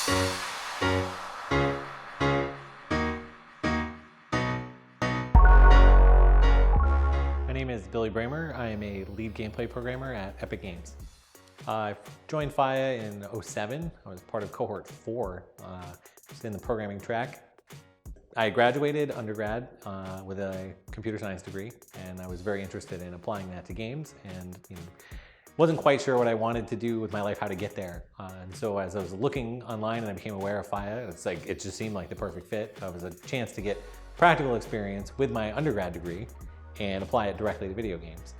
My name is Billy Bramer. I am a lead gameplay programmer at Epic Games. I joined FIEA in '07. I was part of cohort 4, just in the programming track. I graduated undergrad with a computer science degree, and I was very interested in applying that to games, and wasn't quite sure what I wanted to do with my life, how to get there. And so as I was looking online and I became aware of FIEA, it just seemed like the perfect fit. It was a chance to get practical experience with my undergrad degree and apply it directly to video games.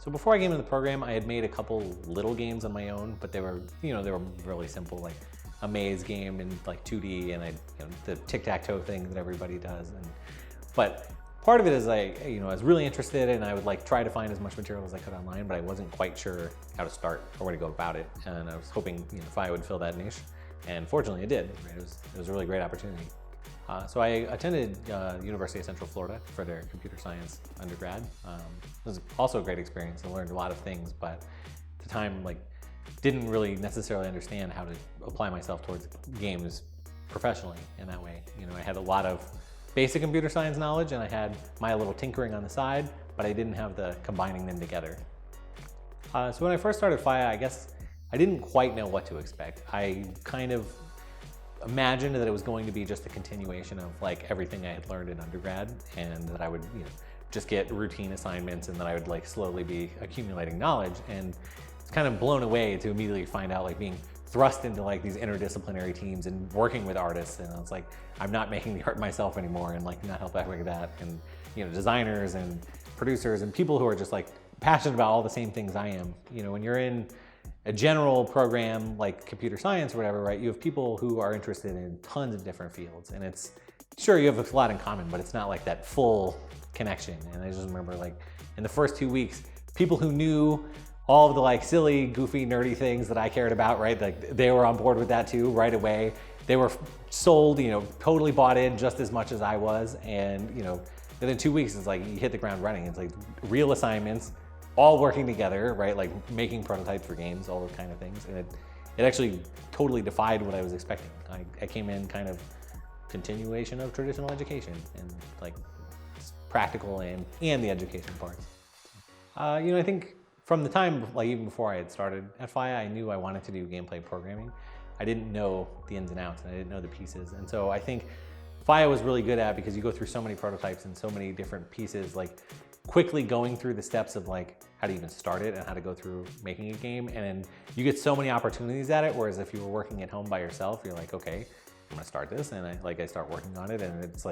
So before I came into the program, I had made a couple little games on my own, but they were really simple, like a maze game in like 2D and the tic-tac-toe thing that everybody does. But part of it is I was really interested, and I would try to find as much material as I could online, but I wasn't quite sure how to start or where to go about it. And I was hoping FIEA would fill that niche, and fortunately it did. Right? It was a really great opportunity. So I attended University of Central Florida for their computer science undergrad. It was also a great experience. I learned a lot of things, but at the time, didn't really necessarily understand how to apply myself towards games professionally in that way. I had a lot of basic computer science knowledge, and I had my little tinkering on the side, but I didn't have the combining them together. So when I first started FIEA, I guess I didn't quite know what to expect. I kind of imagined that it was going to be just a continuation of everything I had learned in undergrad, and that I would just get routine assignments, and that I would slowly be accumulating knowledge. And it's kind of blown away to immediately find out being thrust into these interdisciplinary teams and working with artists, and it's I'm not making the art myself anymore, and not helping with that, and designers and producers and people who are just passionate about all the same things I am. When you're in a general program like computer science or whatever, right? You have people who are interested in tons of different fields, and it's sure you have a lot in common, but it's not that full connection. And I just remember in the first 2 weeks, people who knew all of the silly, goofy, nerdy things that I cared about, right? They were on board with that too right away. They were sold, totally bought in just as much as I was. And within 2 weeks, it's you hit the ground running. It's real assignments, all working together, right? Making prototypes for games, all those kind of things. And it actually totally defied what I was expecting. I came in kind of continuation of traditional education, and practical and the education parts. I think from the time, even before I had started at FIEA, I knew I wanted to do gameplay programming. I didn't know the ins and outs, and I didn't know the pieces. And so I think FIEA was really good at, because you go through so many prototypes and so many different pieces, quickly going through the steps of how to even start it and how to go through making a game. And then you get so many opportunities at it, whereas if you were working at home by yourself, you're okay, I'm gonna start this, and I start working on it, and it's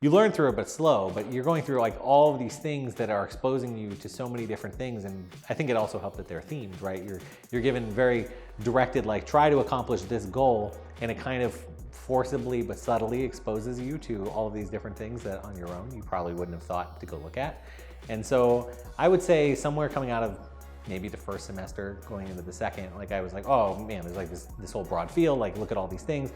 you learn through it, but slow, but you're going through all of these things that are exposing you to so many different things. And I think it also helped that they're themed, right? You're given very directed, try to accomplish this goal, and it kind of forcibly but subtly exposes you to all of these different things that on your own you probably wouldn't have thought to go look at. And so I would say somewhere coming out of maybe the first semester going into the second, I was oh man, there's this whole broad field, look at all these things.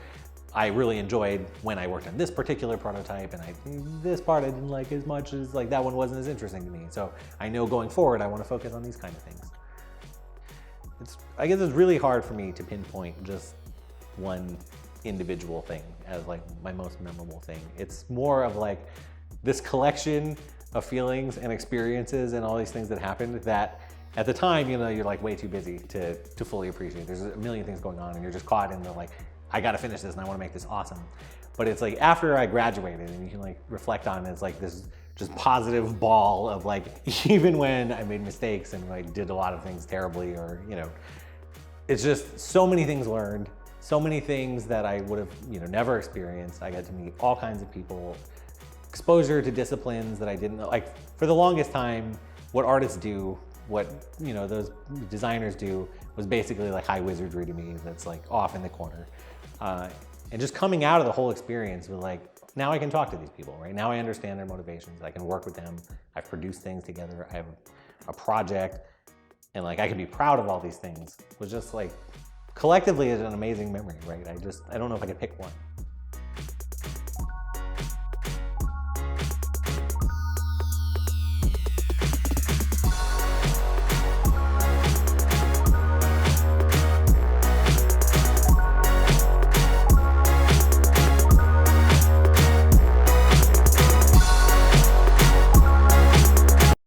I really enjoyed when I worked on this particular prototype, and this part I didn't like as much as that one wasn't as interesting to me. So I know going forward I want to focus on these kind of things. I guess it's really hard for me to pinpoint just one individual thing as my most memorable thing. It's more of this collection of feelings and experiences and all these things that happened that at the time, you're way too busy to fully appreciate. There's a million things going on, and you're just caught in the I gotta finish this and I wanna make this awesome. But it's after I graduated, and you can reflect on it, it's this just positive ball of even when I made mistakes and did a lot of things terribly, or it's just so many things learned, so many things that I would have never experienced. I got to meet all kinds of people, exposure to disciplines that I didn't know. For the longest time, what artists do, what those designers do, was basically high wizardry to me. That's off in the corner. And just coming out of the whole experience with now I can talk to these people, right? Now I understand their motivations. I can work with them. I've produced things together. I have a project, and I can be proud of all these things. It was just collectively, it's an amazing memory, right? I don't know if I could pick one.